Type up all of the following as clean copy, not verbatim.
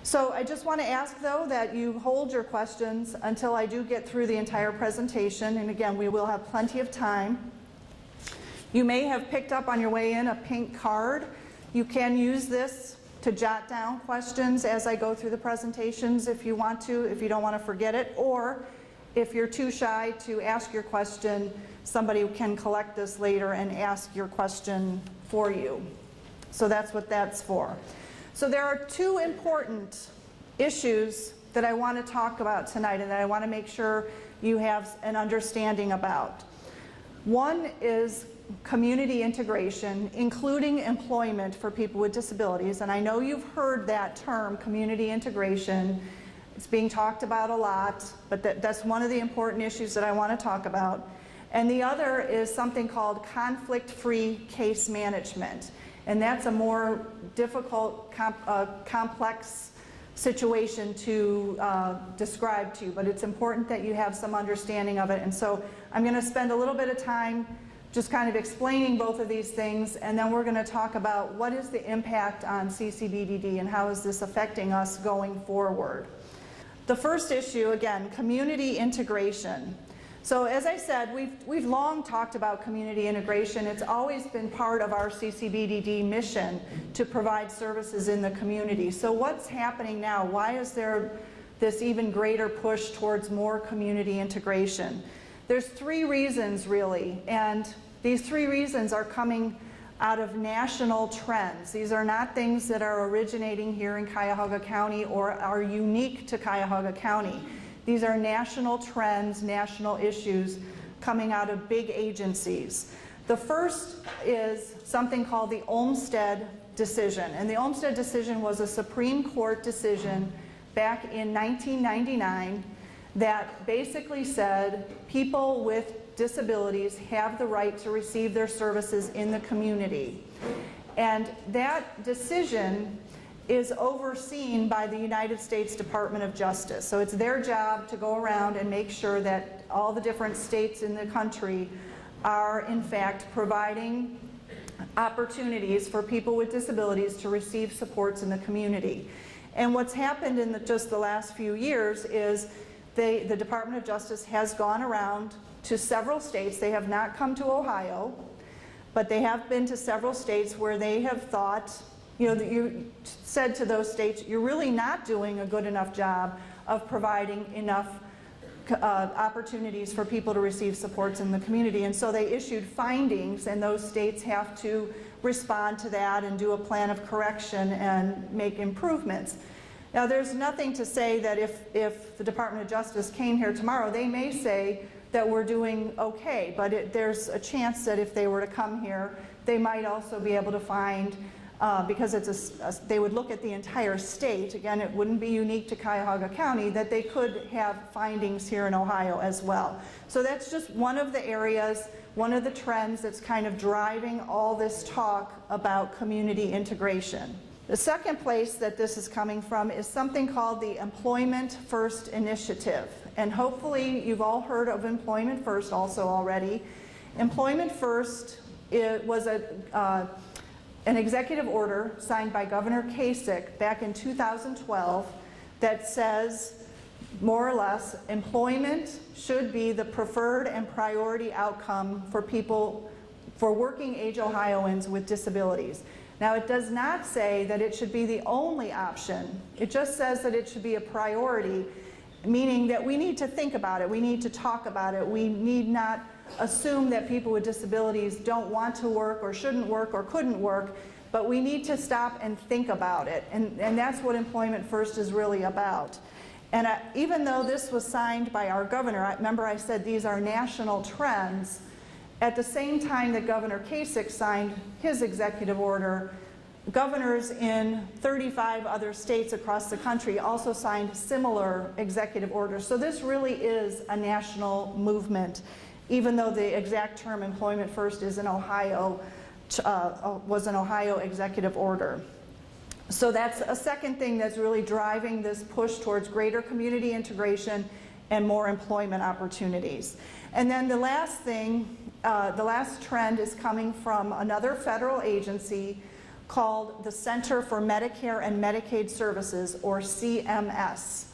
So I just want to ask, though, that you hold your questions until I do get through the entire presentation. And again, we will have plenty of time. You may have picked up on your way in a pink card. You can use this to jot down questions as I go through the presentations if you want to, if you don't want to forget it. Or if you're too shy to ask your question, somebody can collect this later and ask your question for you. So that's what that's for. So there are two important issues that I want to talk about tonight and that I want to make sure you have an understanding about. One is community integration, including employment for people with disabilities. And I know you've heard that term, community integration. It's being talked about a lot, but that's one of the important issues that I want to talk about. And the other is something called conflict-free case management. And that's a more difficult, complex situation to describe to you, but it's important that you have some understanding of it. And so I'm going to spend a little bit of time just kind of explaining both of these things, and then we're going to talk about what is the impact on CCBDD and how is this affecting us going forward. The first issue, again, community integration. So as I said, we've long talked about community integration. It's always been part of our CCBDD mission to provide services in the community. So what's happening now? Why is there this even greater push towards more community integration? There's three reasons really, and these three reasons are coming out of national trends. These are not things that are originating here in Cuyahoga County or are unique to Cuyahoga County. These are national trends, national issues coming out of big agencies. The first is something called the Olmstead decision. And the Olmstead decision was a Supreme Court decision back in 1999 that basically said people with disabilities have the right to receive their services in the community. And that decision is overseen by the United States Department of Justice. So it's their job to go around and make sure that all the different states in the country are in fact providing opportunities for people with disabilities to receive supports in the community. And what's happened in just the last few years is the Department of Justice has gone around to several states. They have not come to Ohio, but they have been to several states where they have thought, you know, you said to those states, you're really not doing a good enough job of providing enough opportunities for people to receive supports in the community. And so they issued findings, and those states have to respond to that and do a plan of correction and make improvements. Now, there's nothing to say that if the Department of Justice came here tomorrow, they may say that we're doing okay, but there's a chance that if they were to come here, they might also be able to find because they would look at the entire state. Again, it wouldn't be unique to Cuyahoga County, that they could have findings here in Ohio as well. So that's just one of the areas, one of the trends that's kind of driving all this talk about community integration. The second place that this is coming from is something called the Employment First Initiative. And hopefully you've all heard of Employment First also already. Employment First, it was an executive order signed by Governor Kasich back in 2012 that says, more or less, employment should be the preferred and priority outcome for people, for working age Ohioans with disabilities. Now, it does not say that it should be the only option. It just says that it should be a priority, meaning that we need to think about it, we need to talk about it, we need not assume that people with disabilities don't want to work or shouldn't work or couldn't work, but we need to stop and think about it. And that's what Employment First is really about. And even though this was signed by our governor, remember I said these are national trends, at the same time that Governor Kasich signed his executive order, governors in 35 other states across the country also signed similar executive orders. So this really is a national movement, even though the exact term Employment First is in Ohio, was an Ohio executive order. So that's a second thing that's really driving this push towards greater community integration and more employment opportunities. And then the last thing, the last trend is coming from another federal agency called the Center for Medicare and Medicaid Services, or CMS.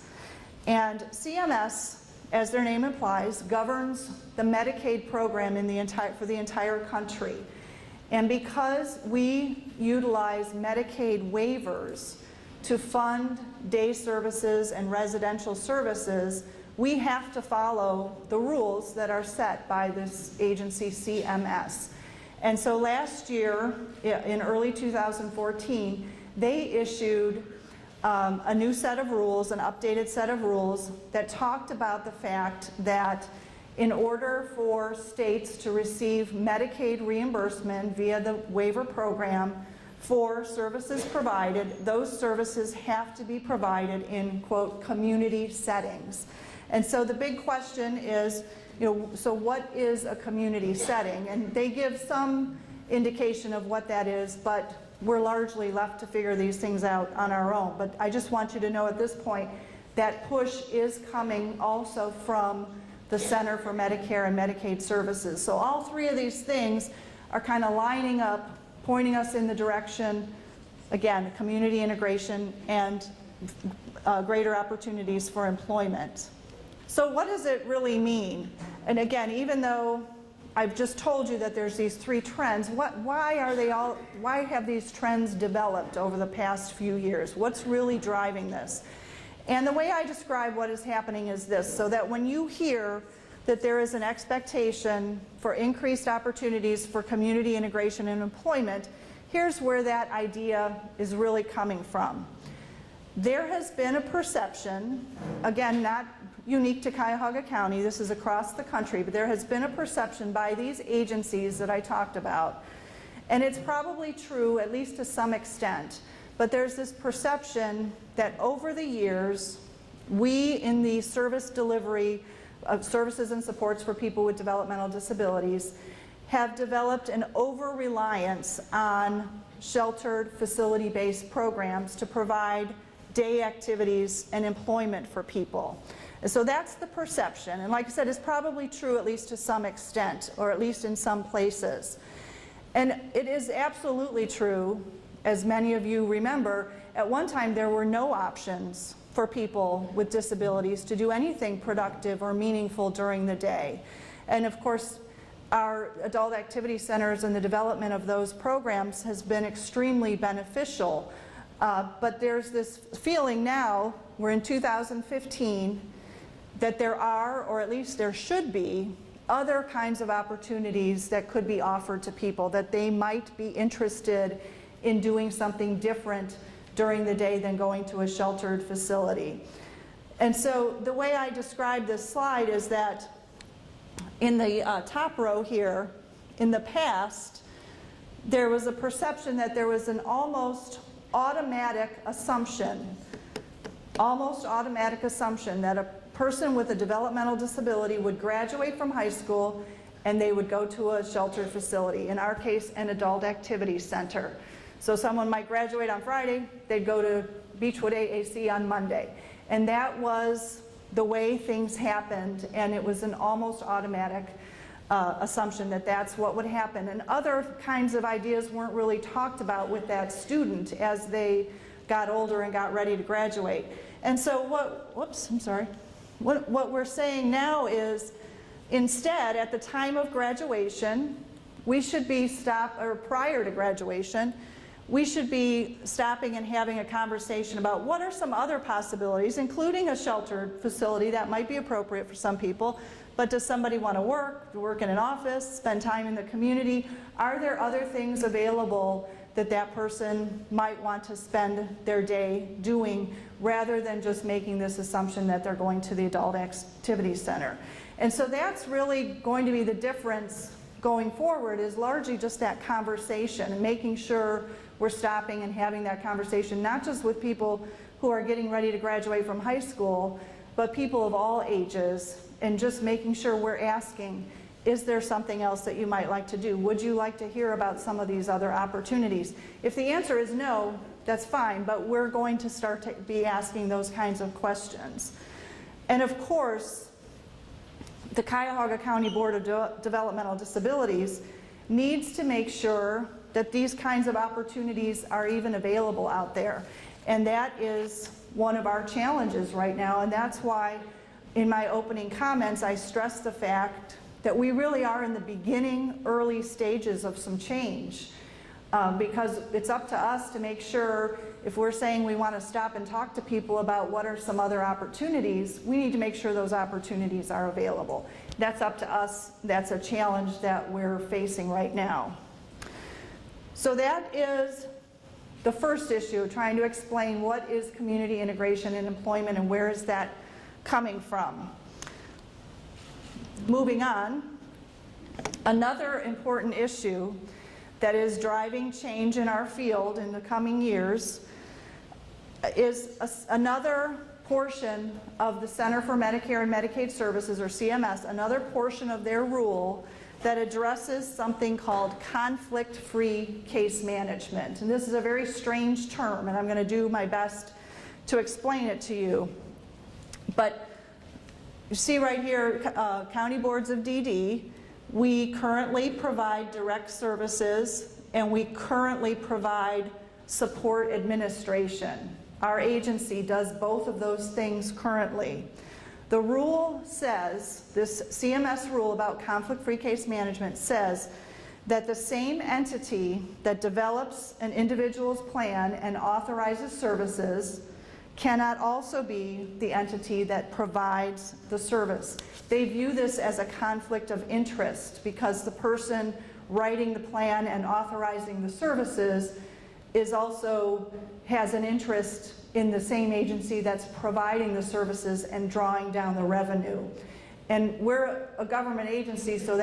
And CMS, as their name implies, governs the Medicaid program for the entire country. And because we utilize Medicaid waivers to fund day services and residential services, we have to follow the rules that are set by this agency, CMS. And so last year, in early 2014, they issued a new set of rules, an updated set of rules that talked about the fact that in order for states to receive Medicaid reimbursement via the waiver program for services provided, those services have to be provided in, quote, community settings. And so the big question is, so what is a community setting? And they give some indication of what that is, but we're largely left to figure these things out on our own. But I just want you to know at this point that push is coming also from the Center for Medicare and Medicaid Services. So all three of these things are kind of lining up, pointing us in the direction, again, community integration and greater opportunities for employment. So what does it really mean? And again, even though I've just told you that there's these three trends, why have these trends developed over the past few years? What's really driving this? And the way I describe what is happening is this, so that when you hear that there is an expectation for increased opportunities for community integration and employment, here's where that idea is really coming from. There has been a perception, again, not unique to Cuyahoga County, this is across the country, but there has been a perception by these agencies that I talked about, and it's probably true at least to some extent, but there's this perception that over the years, we in the service delivery of services and supports for people with developmental disabilities have developed an over-reliance on sheltered facility-based programs to provide day activities and employment for people. And so that's the perception, and like I said, it's probably true at least to some extent, or at least in some places. And it is absolutely true, as many of you remember, at one time there were no options for people with disabilities to do anything productive or meaningful during the day. And of course, our adult activity centers and the development of those programs has been extremely beneficial. But there's this feeling now, we're in 2015, that there are, or at least there should be, other kinds of opportunities that could be offered to people, that they might be interested in doing something different during the day than going to a sheltered facility. And so the way I describe this slide is that in the top row here, in the past, there was a perception that there was an almost automatic assumption that a person with a developmental disability would graduate from high school and they would go to a sheltered facility, in our case, an adult activity center. So someone might graduate on Friday, they'd go to Beechwood AAC on Monday. And that was the way things happened, and it was an almost automatic assumption that that's what would happen. And other kinds of ideas weren't really talked about with that student as they got older and got ready to graduate. And so what we're saying now is, instead, at the time of graduation, we should be prior to graduation, we should be stopping and having a conversation about what are some other possibilities, including a sheltered facility that might be appropriate for some people, but does somebody want to work in an office, spend time in the community? Are there other things available that that person might want to spend their day doing, rather than just making this assumption that they're going to the adult activity center? And so that's really going to be the difference going forward, is largely just that conversation and making sure we're stopping and having that conversation, not just with people who are getting ready to graduate from high school, but people of all ages, and just making sure we're asking, is there something else that you might like to do? Would you like to hear about some of these other opportunities? If the answer is no, that's fine, but we're going to start to be asking those kinds of questions. And of course, the Cuyahoga County Board of Developmental Disabilities needs to make sure that these kinds of opportunities are even available out there. And that is one of our challenges right now, and that's why in my opening comments I stressed the fact that we really are in the beginning, early stages of some change. Because it's up to us to make sure, if we're saying we want to stop and talk to people about what are some other opportunities, we need to make sure those opportunities are available. That's up to us. That's a challenge that we're facing right now. So that is the first issue, trying to explain what is community integration in employment and where is that coming from. Moving on, another important issue that is driving change in our field in the coming years is another portion of the Center for Medicare and Medicaid Services, or CMS, another portion of their rule that addresses something called conflict-free case management. And this is a very strange term, and I'm going to do my best to explain it to you. But you see right here, county boards of DD, we currently provide direct services and we currently provide support administration. Our agency does both of those things currently. The rule says, this CMS rule about conflict-free case management says that the same entity that develops an individual's plan and authorizes services cannot also be the entity that provides the service. They view this as a conflict of interest because the person writing the plan and authorizing the services is also has an interest in the same agency that's providing the services and drawing down the revenue. And we're a government agency, so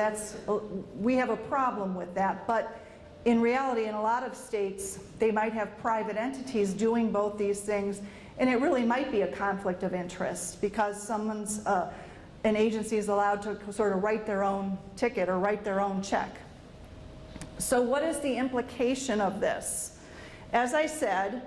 we have a problem with that. But in reality, in a lot of states, they might have private entities doing both these things, and it really might be a conflict of interest because an agency is allowed to sort of write their own ticket or write their own check. So what is the implication of this? As I said,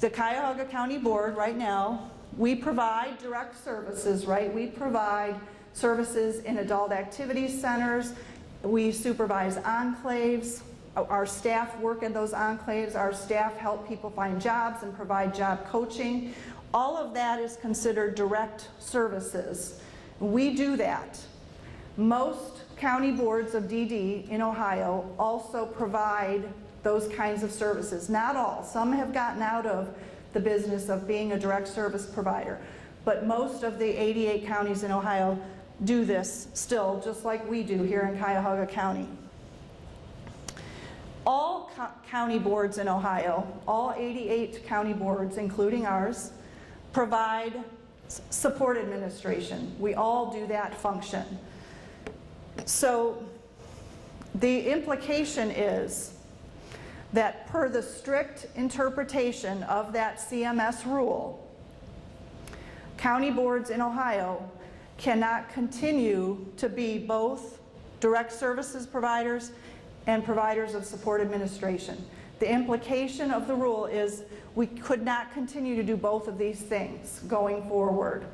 the Cuyahoga County Board right now, we provide direct services, right? We provide services in adult activity centers. We supervise enclaves. Our staff work in those enclaves. Our staff help people find jobs and provide job coaching. All of that is considered direct services. We do that. Most county boards of DD in Ohio also provide those kinds of services. Not all. Some have gotten out of the business of being a direct service provider. But most of the 88 counties in Ohio do this still, just like we do here in Cuyahoga County. All county boards in Ohio, all 88 county boards, including ours, provide support administration. We all do that function. So the implication is that per the strict interpretation of that CMS rule, county boards in Ohio cannot continue to be both direct services providers and providers of support administration. The implication of the rule is we could not continue to do both of these things going forward.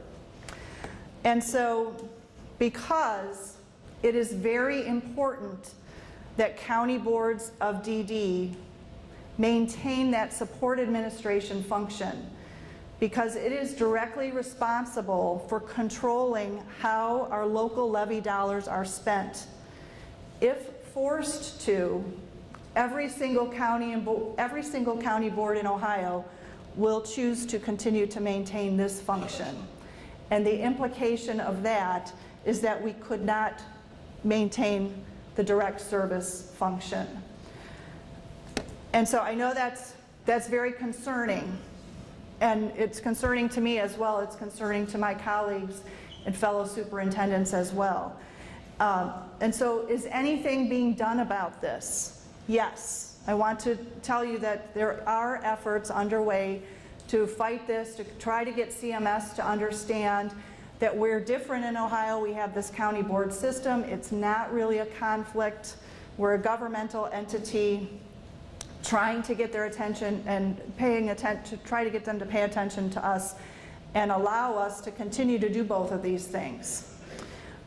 And so, because it is very important that county boards of DD maintain that support administration function, because it is directly responsible for controlling how our local levy dollars are spent. If forced to, every single county board in Ohio will choose to continue to maintain this function. And the implication of that is that we could not maintain the direct service function. And so I know that's very concerning. And it's concerning to me as well. It's concerning to my colleagues and fellow superintendents as well. And so is anything being done about this? Yes. I want to tell you that there are efforts underway to fight this, to try to get CMS to understand that we're different in Ohio. We have this county board system. It's not really a conflict. We're a governmental entity trying to get their attention and paying attention, to try to get them to pay attention to us and allow us to continue to do both of these things.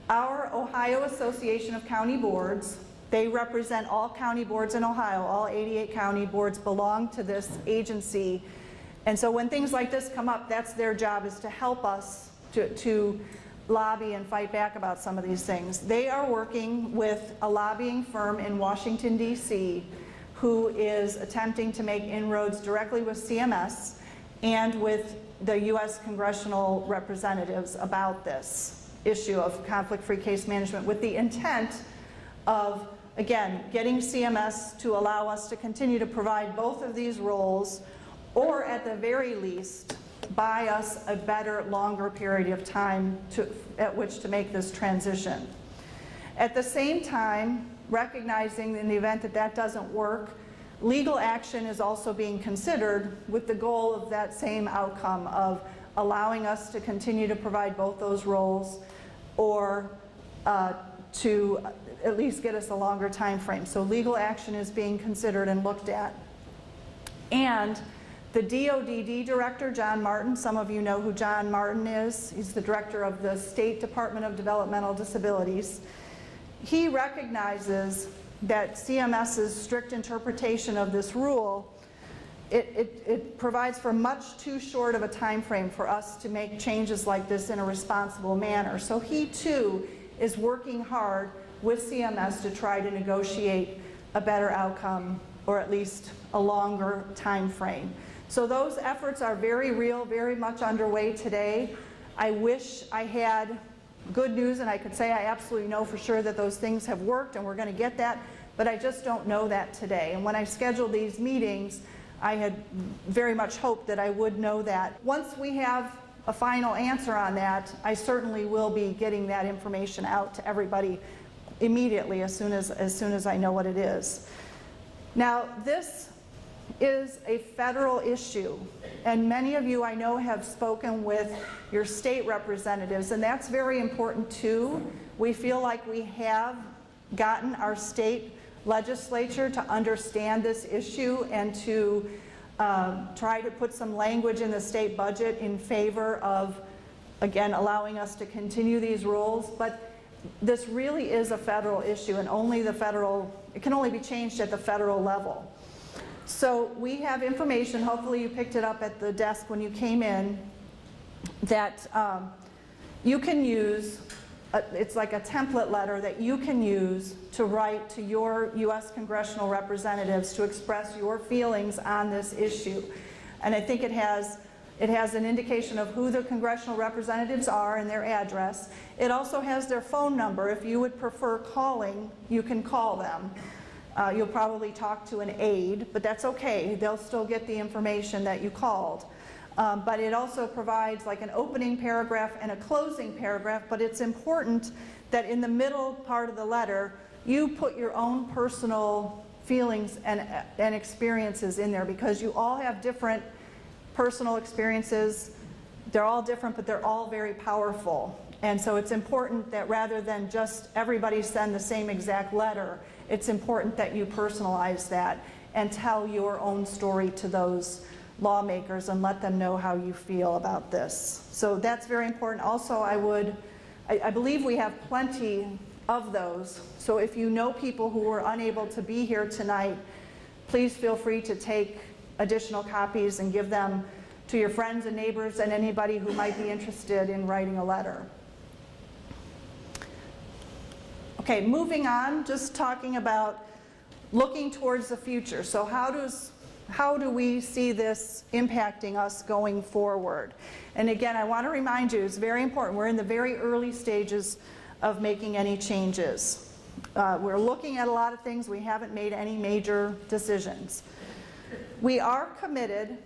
Our Ohio Association of County Boards They represent all county boards in Ohio. All 88 county boards belong to this agency. And so when things like this come up, that's their job, is to help us to lobby and fight back about some of these things. They are working with a lobbying firm in Washington, D.C., who is attempting to make inroads directly with CMS and with the U.S. congressional representatives about this issue of conflict-free case management, with the intent of, again, getting CMS to allow us to continue to provide both of these roles, or at the very least, buy us a better, longer period of time at which to make this transition. At the same time, recognizing in the event that that doesn't work, legal action is also being considered with the goal of that same outcome of allowing us to continue to provide both those roles, or to at least get us a longer time frame. So legal action is being considered and looked at. And the DODD director, John Martin, some of you know who John Martin is. He's the director of the State Department of Developmental Disabilities. He recognizes that CMS's strict interpretation of this rule, it provides for much too short of a time frame for us to make changes like this in a responsible manner. So he too is working hard with CMS to try to negotiate a better outcome, or at least a longer time frame. So those efforts are very real, very much underway today. I wish I had good news and I could say I absolutely know for sure that those things have worked and we're going to get that, but I just don't know that today. And when I scheduled these meetings, I had very much hoped that I would know that. Once we have a final answer on that, I certainly will be getting that information out to everybody immediately as soon as I know what it is. Now, this is a federal issue, and many of you I know have spoken with your state representatives, and that's very important too. We feel like we have gotten our state legislature to understand this issue and to try to put some language in the state budget in favor of, again, allowing us to continue these rules. But this really is a federal issue, and it can only be changed at the federal level. So we have information, hopefully you picked it up at the desk when you came in, that you can use, it's like a template letter that you can use to write to your U.S. congressional representatives to express your feelings on this issue. And I think it has an indication of who the congressional representatives are and their address. It also has their phone number. If you would prefer calling, you can call them. You'll probably talk to an aide, but that's okay. They'll still get the information that you called. But it also provides like an opening paragraph and a closing paragraph, but it's important that in the middle part of the letter, you put your own personal feelings and experiences in there, because you all have different personal experiences. They're all different, but they're all very powerful. And so it's important that rather than just everybody send the same exact letter, it's important that you personalize that and tell your own story to those lawmakers and let them know how you feel about this. So that's very important. Also, I believe we have plenty of those. So if you know people who were unable to be here tonight, please feel free to take additional copies and give them to your friends and neighbors and anybody who might be interested in writing a letter. Okay, moving on, just talking about looking towards the future. So how do we see this impacting us going forward? And again, I want to remind you, it's very important. We're in the very early stages of making any changes. We're looking at a lot of things. We haven't made any major decisions. We are committed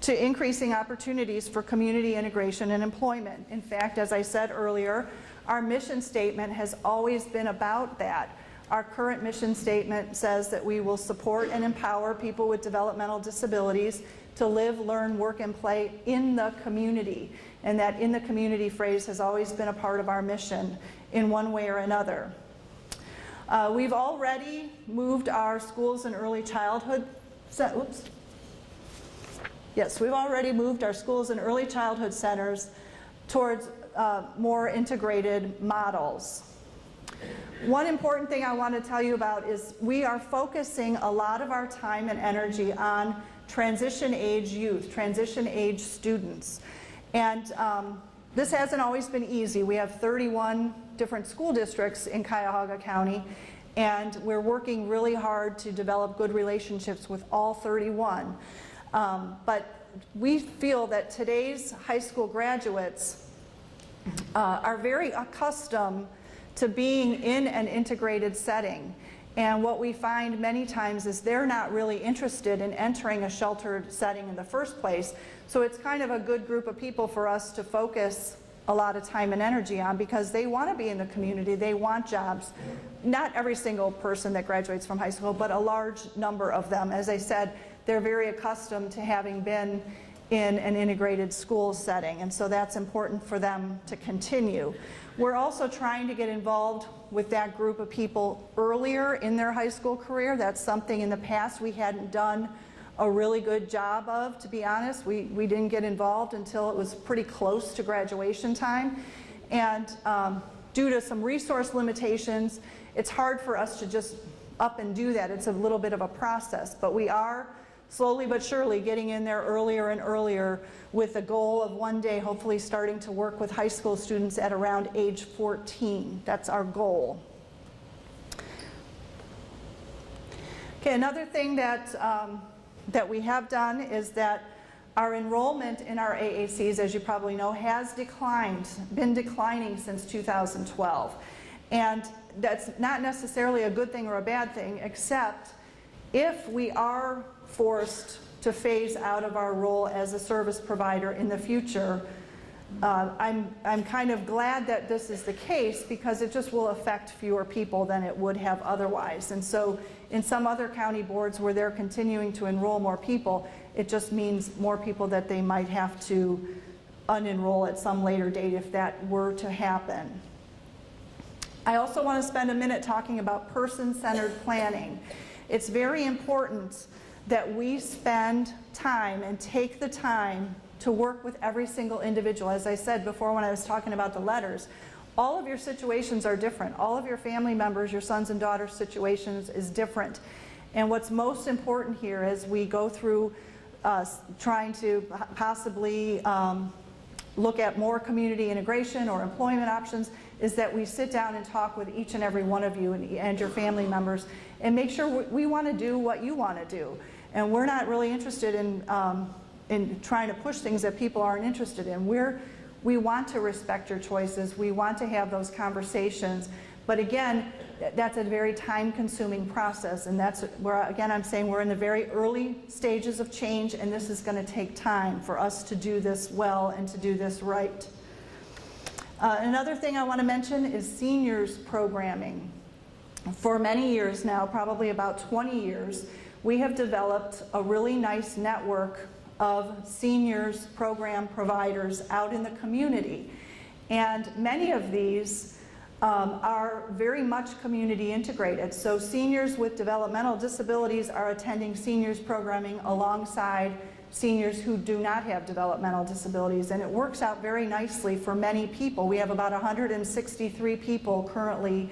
to increasing opportunities for community integration and employment. In fact, as I said earlier, our mission statement has always been about that. Our current mission statement says that we will support and empower people with developmental disabilities to live, learn, work, and play in the community. And that in the community phrase has always been a part of our mission in one way or another. We've already moved our schools and early childhood we've already moved our schools and early childhood centers towards more integrated models. One important thing I want to tell you about is we are focusing a lot of our time and energy on transition age youth, transition age students. And this hasn't always been easy. We have 31 different school districts in Cuyahoga County, and we're working really hard to develop good relationships with all 31. But we feel that today's high school graduates are very accustomed to being in an integrated setting. And what we find many times is they're not really interested in entering a sheltered setting in the first place. So it's kind of a good group of people for us to focus a lot of time and energy on, because they want to be in the community, they want jobs. Not every single person that graduates from high school, but a large number of them. As I said, they're very accustomed to having been in an integrated school setting, and so that's important for them to continue. We're also trying to get involved with that group of people earlier in their high school career. That's something in the past we hadn't done a really good job of, to be honest. We didn't get involved until it was pretty close to graduation time. And due to some resource limitations, it's hard for us to just up and do that. It's a little bit of a process, but we are slowly but surely getting in there earlier and earlier, with the goal of one day hopefully starting to work with high school students at around age 14. That's our goal. Okay, another thing that we have done is that our enrollment in our AACs, as you probably know, has been declining since 2012. And that's not necessarily a good thing or a bad thing, except if we are forced to phase out of our role as a service provider in the future. I'm kind of glad that this is the case, because it just will affect fewer people than it would have otherwise. And so in some other county boards where they're continuing to enroll more people, it just means more people that they might have to unenroll at some later date if that were to happen. I also want to spend a minute talking about person-centered planning. It's very important that we spend time and take the time to work with every single individual. As I said before when I was talking about the letters, all of your situations are different. All of your family members, your sons and daughters' situations is different. And what's most important here as we go through trying to possibly look at more community integration or employment options is that we sit down and talk with each and every one of you and your family members and make sure we want to do what you want to do. And we're not really interested in trying to push things that people aren't interested in. We want to respect your choices. We want to have those conversations. But again, that's a very time-consuming process, and that's where, again, I'm saying we're in the very early stages of change, and this is going to take time for us to do this well and to do this right. Another thing I want to mention is seniors programming. For many years now, probably about 20 years, we have developed a really nice network of seniors program providers out in the community. And many of these are very much community integrated. So seniors with developmental disabilities are attending seniors programming alongside seniors who do not have developmental disabilities, and it works out very nicely for many people. We have about 163 people currently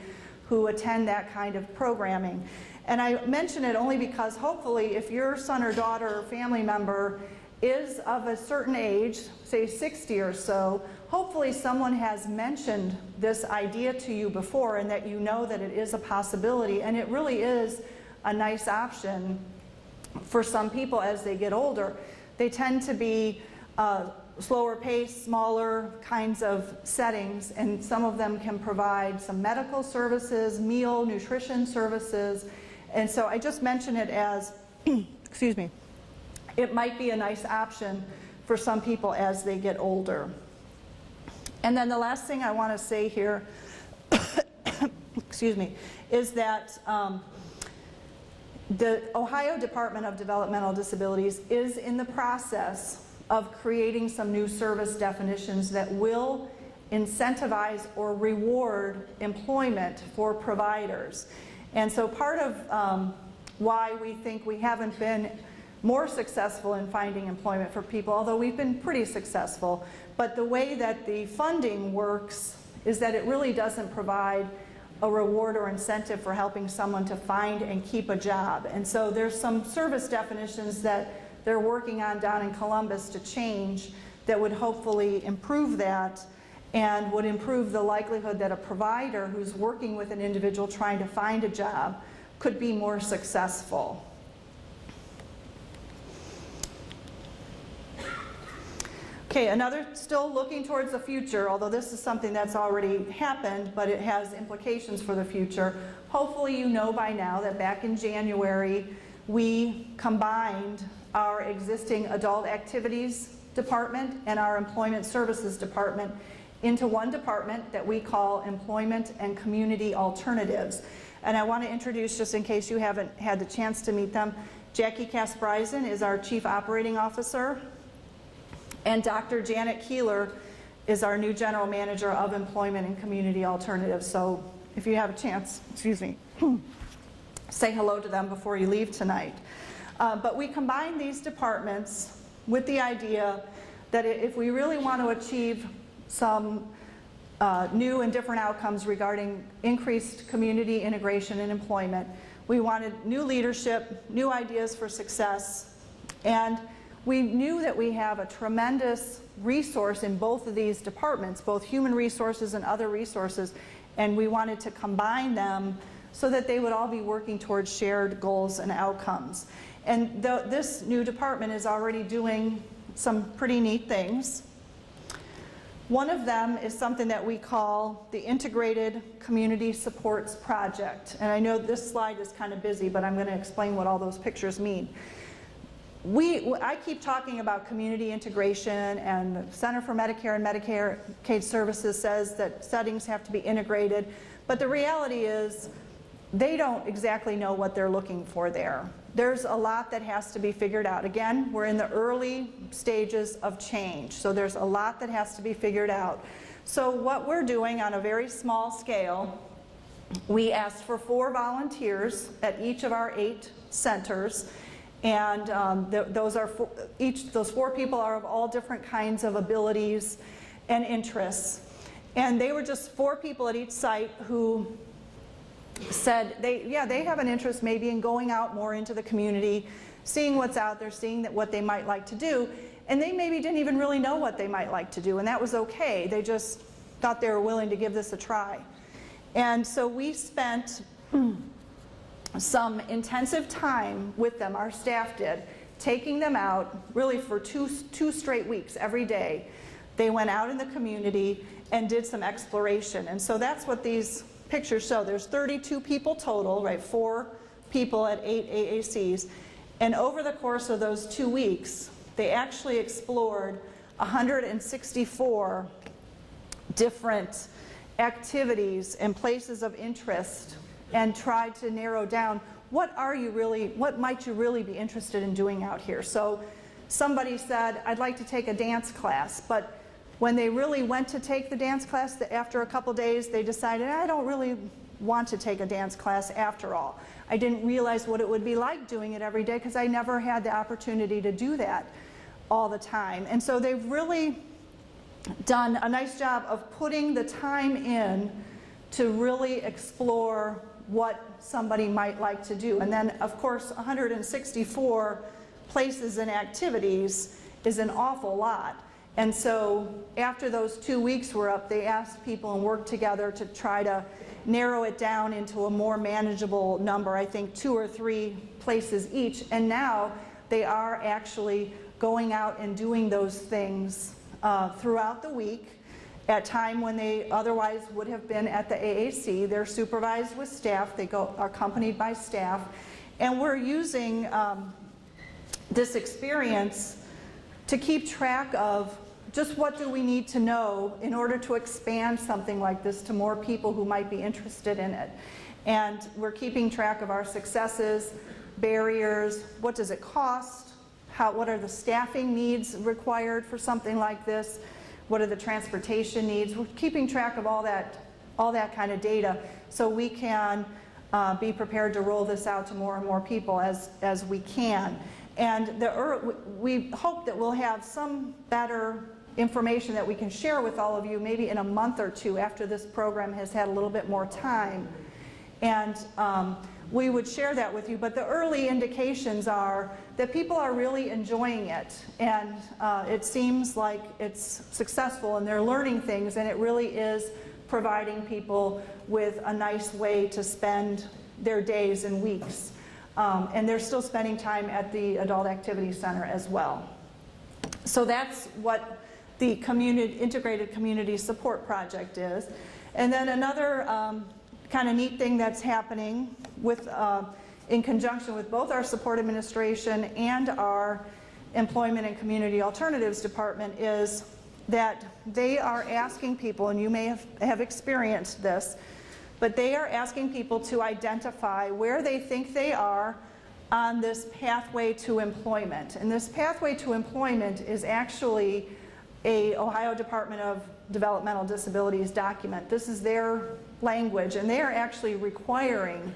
who attend that kind of programming. And I mention it only because hopefully if your son or daughter or family member is of a certain age, say 60 or so, hopefully someone has mentioned this idea to you before and that you know that it is a possibility, and it really is a nice option for some people as they get older. They tend to be slower paced, smaller kinds of settings, and some of them can provide some medical services, meal, nutrition services, and so I just mention it as, excuse me, it might be a nice option for some people as they get older. And then the last thing I want to say here, excuse me, is that the Ohio Department of Developmental Disabilities is in the process of creating some new service definitions that will incentivize or reward employment for providers. And so part of why we think we haven't been more successful in finding employment for people, although we've been pretty successful, but the way that the funding works is that it really doesn't provide a reward or incentive for helping someone to find and keep a job. And so there's some service definitions that they're working on down in Columbus to change that would hopefully improve that and would improve the likelihood that a provider who's working with an individual trying to find a job could be more successful. Okay, another, still looking towards the future, although this is something that's already happened, but it has implications for the future. Hopefully you know by now that back in January, we combined our existing adult activities department and our employment services department into one department that we call Employment and Community Alternatives. And I want to introduce, just in case you haven't had the chance to meet them, Jackie Kasprisen is our Chief Operating Officer, and Dr. Janet Keeler is our new General Manager of Employment and Community Alternatives. So if you have a chance, excuse me, say hello to them before you leave tonight. But we combine these departments with the idea that if we really want to achieve some new and different outcomes regarding increased community integration and employment, we wanted new leadership, new ideas for success, and we knew that we have a tremendous resource in both of these departments, both human resources and other resources, and we wanted to combine them so that they would all be working towards shared goals and outcomes. And this new department is already doing some pretty neat things. One of them is something that we call the Integrated Community Supports Project. And I know this slide is kind of busy, but I'm going to explain what all those pictures mean. I keep talking about community integration, and the Center for Medicare and Medicaid Services says that settings have to be integrated, but the reality is they don't exactly know what they're looking for there. There's a lot that has to be figured out. Again, we're in the early stages of change, so there's a lot that has to be figured out. So what we're doing on a very small scale, we asked for 4 volunteers at each of our 8 centers, and those 4 people are of all different kinds of abilities and interests. And they were just 4 people at each site who said they have an interest maybe in going out more into the community, seeing what's out there, seeing what they might like to do, and they maybe didn't even really know what they might like to do, and that was okay. They just thought they were willing to give this a try. And so we spent some intensive time with them, our staff did, taking them out really for two straight weeks every day. They went out in the community and did some exploration, and so that's what these pictures show. There's 32 people total, right? 4 people at 8 AACs, and over the course of those 2 weeks, they actually explored 164 different activities and places of interest and tried to narrow down what might you really be interested in doing out here. So somebody said, I'd like to take a dance class, but when they really went to take the dance class, after a couple days, they decided, I don't really want to take a dance class after all. I didn't realize what it would be like doing it every day because I never had the opportunity to do that all the time. And so they've really done a nice job of putting the time in to really explore what somebody might like to do. And then, of course, 164 places and activities is an awful lot. And so after those 2 weeks were up, they asked people and worked together to try to narrow it down into a more manageable number, I think 2 or 3 places each. And now they are actually going out and doing those things throughout the week at time when they otherwise would have been at the AAC. They're supervised with staff. They are accompanied by staff. And we're using this experience to keep track of just what do we need to know in order to expand something like this to more people who might be interested in it. And we're keeping track of our successes, barriers, what does it cost, what are the staffing needs required for something like this, what are the transportation needs. We're keeping track of all that kind of data so we can be prepared to roll this out to more and more people as we can. And we hope that we'll have some better information that we can share with all of you maybe in a month or two after this program has had a little bit more time. And we would share that with you, but the early indications are that people are really enjoying it, and it seems like it's successful and they're learning things, and it really is providing people with a nice way to spend their days and weeks. And they're still spending time at the Adult Activity Center as well. So that's what the Integrated Community Support Project is. And then another kind of neat thing that's happening with, in conjunction with both our support administration and our Employment and Community Alternatives Department is that they are asking people, and you may have experienced this, but they are asking people to identify where they think they are on this pathway to employment. And this pathway to employment is actually a Ohio Department of Developmental Disabilities document. This is their language, and they are actually requiring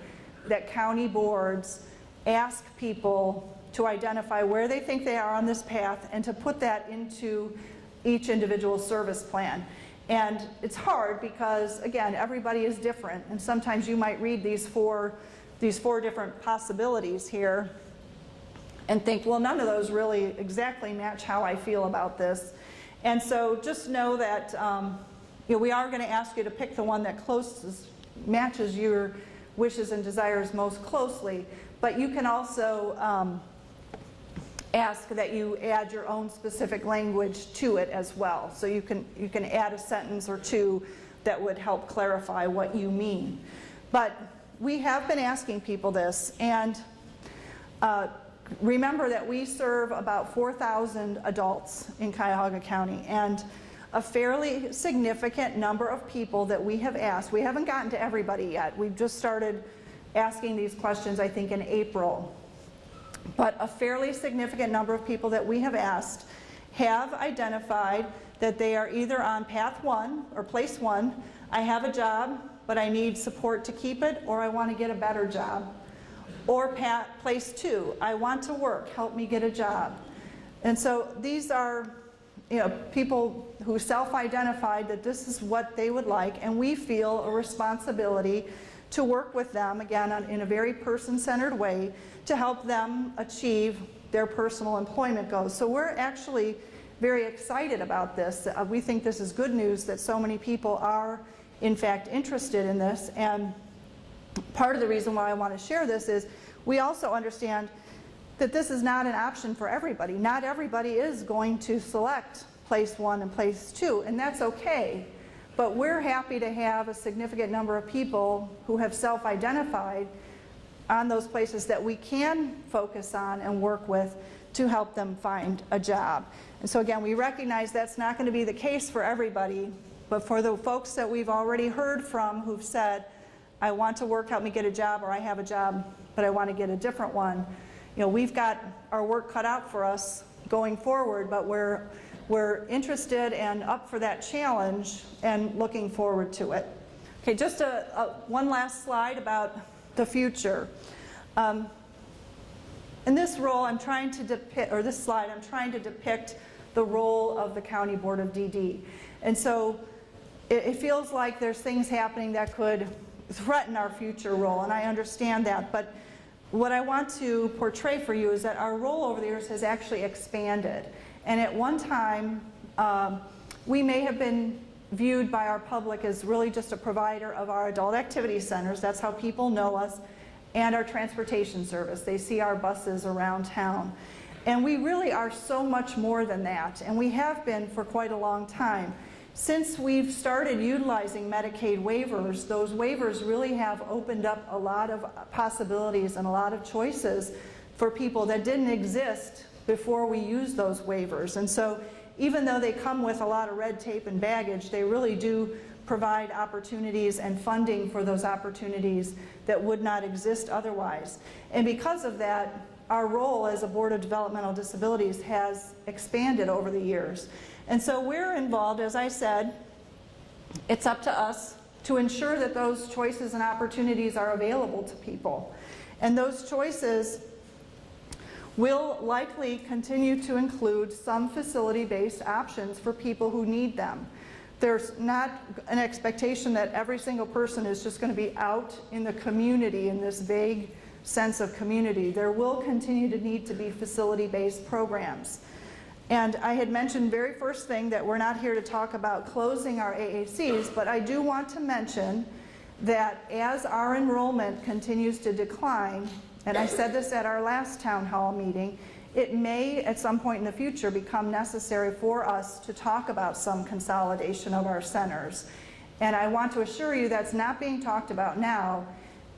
that county boards ask people to identify where they think they are on this path and to put that into each individual service plan. And it's hard because, again, everybody is different, and sometimes you might read these four different possibilities here and think, well, none of those really exactly match how I feel about this. And so just know that we are going to ask you to pick the one that closest matches your wishes and desires most closely, but you can also ask that you add your own specific language to it as well. So you can add a sentence or two that would help clarify what you mean. But we have been asking people this, and remember that we serve about 4,000 adults in Cuyahoga County, and a fairly significant number of people that we have asked. We haven't gotten to everybody yet. We've just started asking these questions, I think, in April. But a fairly significant number of people that we have asked have identified that they are either on path 1 or place 1, I have a job, but I need support to keep it, or I want to get a better job. Or place 2, I want to work, help me get a job. And so these are people who self-identified that this is what they would like, and we feel a responsibility to work with them, again, in a very person-centered way, to help them achieve their personal employment goals. So we're actually very excited about this. We think this is good news that so many people are, in fact, interested in this. And part of the reason why I want to share this is we also understand that this is not an option for everybody. Not everybody is going to select place 1 and place 2, and that's okay. But we're happy to have a significant number of people who have self-identified on those places that we can focus on and work with to help them find a job. And so again, we recognize that's not going to be the case for everybody, but for the folks that we've already heard from who've said, I want to work, help me get a job, or I have a job, but I want to get a different one, we've got our work cut out for us going forward, but we're interested and up for that challenge and looking forward to it. Okay, just one last slide about the future. In this role, I'm trying to depict, or this slide, I'm trying to depict the role of the County Board of DD. And so it feels like there's things happening that could threaten our future role, and I understand that, but what I want to portray for you is that our role over the years has actually expanded. And at one time, we may have been viewed by our public as really just a provider of our adult activity centers. That's how people know us, and our transportation service. They see our buses around town. And we really are so much more than that, and we have been for quite a long time. Since we've started utilizing Medicaid waivers, those waivers really have opened up a lot of possibilities and a lot of choices for people that didn't exist before we used those waivers. And so even though they come with a lot of red tape and baggage, they really do provide opportunities and funding for those opportunities that would not exist otherwise. And because of that, our role as a Board of Developmental Disabilities has expanded over the years. And so we're involved, as I said, it's up to us to ensure that those choices and opportunities are available to people. And those choices will likely continue to include some facility-based options for people who need them. There's not an expectation that every single person is just going to be out in the community in this vague sense of community. There will continue to need to be facility-based programs. And I had mentioned very first thing that we're not here to talk about closing our AACs, but I do want to mention that as our enrollment continues to decline, and I said this at our last town hall meeting, it may at some point in the future become necessary for us to talk about some consolidation of our centers. And I want to assure you that's not being talked about now.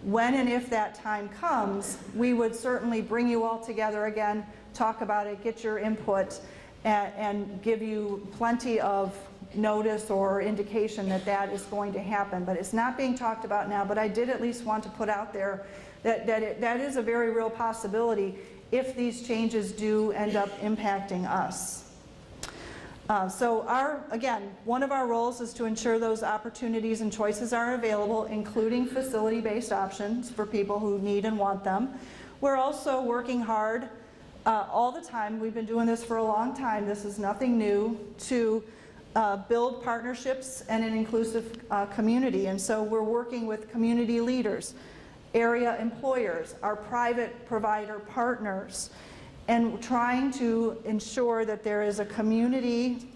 When and if that time comes, we would certainly bring you all together again, talk about it, get your input, and give you plenty of notice or indication that that is going to happen. But it's not being talked about now, but I did at least want to put out there that is a very real possibility if these changes do end up impacting us. So again, one of our roles is to ensure those opportunities and choices are available, including facility-based options for people who need and want them. We're also working hard all the time. We've been doing this for a long time. This is nothing new, to build partnerships and an inclusive community. And so we're working with community leaders, area employers, our private provider partners, and trying to ensure that there is a community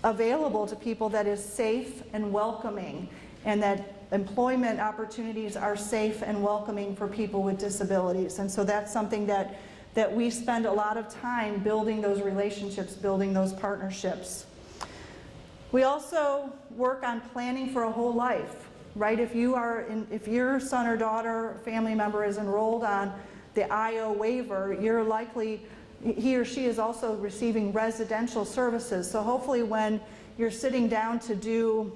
available to people that is safe and welcoming, and that employment opportunities are safe and welcoming for people with disabilities. And so that's something that we spend a lot of time building those relationships, building those partnerships. We also work on planning for a whole life. Right, if your son or daughter or family member is enrolled on the IO waiver, you're likely, he or she is also receiving residential services. So hopefully when you're sitting down to do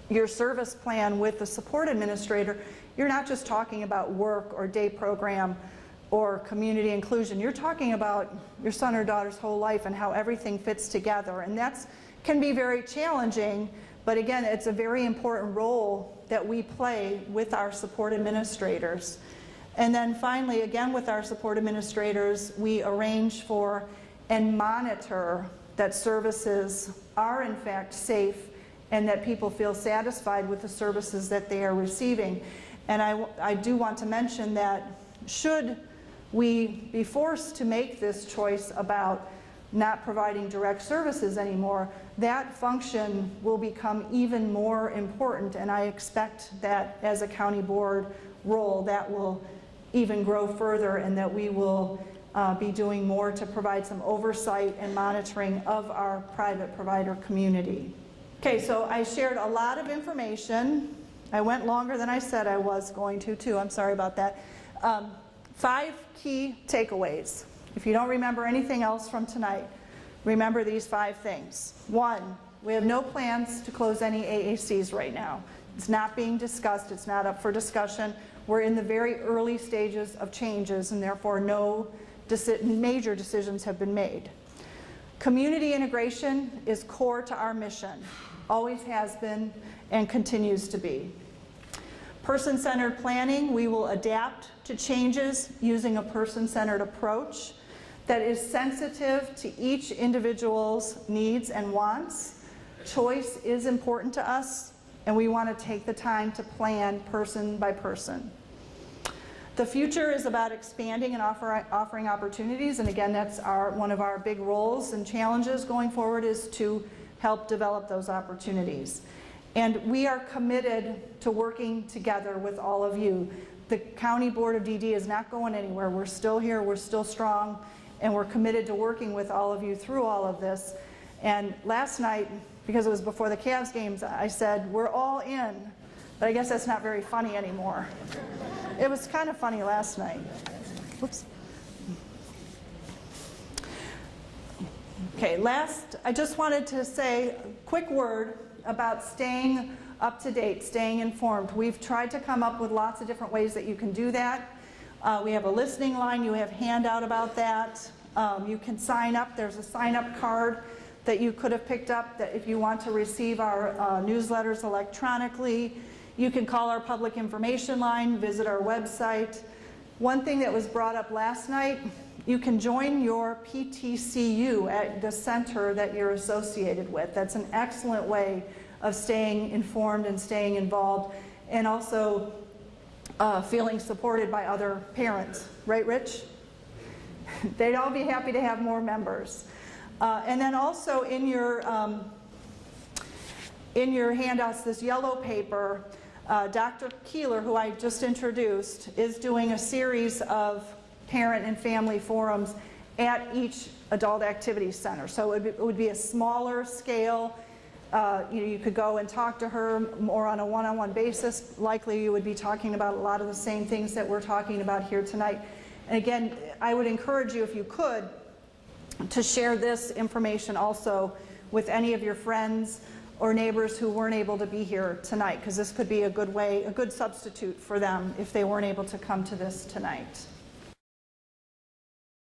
your service plan with the support administrator, you're not just talking about work or day program or community inclusion. You're talking about your son or daughter's whole life and how everything fits together. And that can be very challenging. But again, it's a very important role that we play with our support administrators. And then finally, again with our support administrators, we arrange for and monitor that services are in fact safe and that people feel satisfied with the services that they are receiving. And I do want to mention that should we be forced to make this choice about not providing direct services anymore, that function will become even more important, and I expect that as a county board role that will even grow further, and that we will be doing more to provide some oversight and monitoring of our private provider community. Okay, so I shared a lot of information. I went longer than I said I was going to too, I'm sorry about that. 5 key takeaways. If you don't remember anything else from tonight, remember these 5 things. 1, we have no plans to close any AACs right now. It's not being discussed, it's not up for discussion. We're in the very early stages of changes, and therefore no major decisions have been made. Community integration is core to our mission, always has been and continues to be. Person-centered planning, we will adapt to changes using a person-centered approach that is sensitive to each individual's needs and wants. Choice is important to us, and we want to take the time to plan person by person. The future is about expanding and offering opportunities, and again, that's one of our big roles and challenges going forward, is to help develop those opportunities. And we are committed to working together with all of you. The County Board of DD is not going anywhere. We're still here, we're still strong, and we're committed to working with all of you through all of this. And last night, because it was before the Cavs games, I said, we're all in. But I guess that's not very funny anymore. It was kind of funny last night. Whoops. Okay, I just wanted to say a quick word about staying up to date, staying informed. We've tried to come up with lots of different ways that you can do that. We have a listening line, you have handout about that. You can sign up, there's a sign-up card that you could have picked up that if you want to receive our newsletters electronically. You can call our public information line, visit our website. One thing that was brought up last night you can join your PTCU at the center that you're associated with. That's an excellent way of staying informed and staying involved, and also feeling supported by other parents. Right, Rich? They'd all be happy to have more members. And then also in your handouts, this yellow paper, Dr. Keeler, who I just introduced, is doing a series of parent and family forums at each adult activity center. So it would be a smaller scale. You could go and talk to her more on a one-on-one basis. Likely you would be talking about a lot of the same things that we're talking about here tonight. And again, I would encourage you, if you could, to share this information also with any of your friends or neighbors who weren't able to be here tonight, because this could be a good way, a good substitute for them if they weren't able to come to this tonight.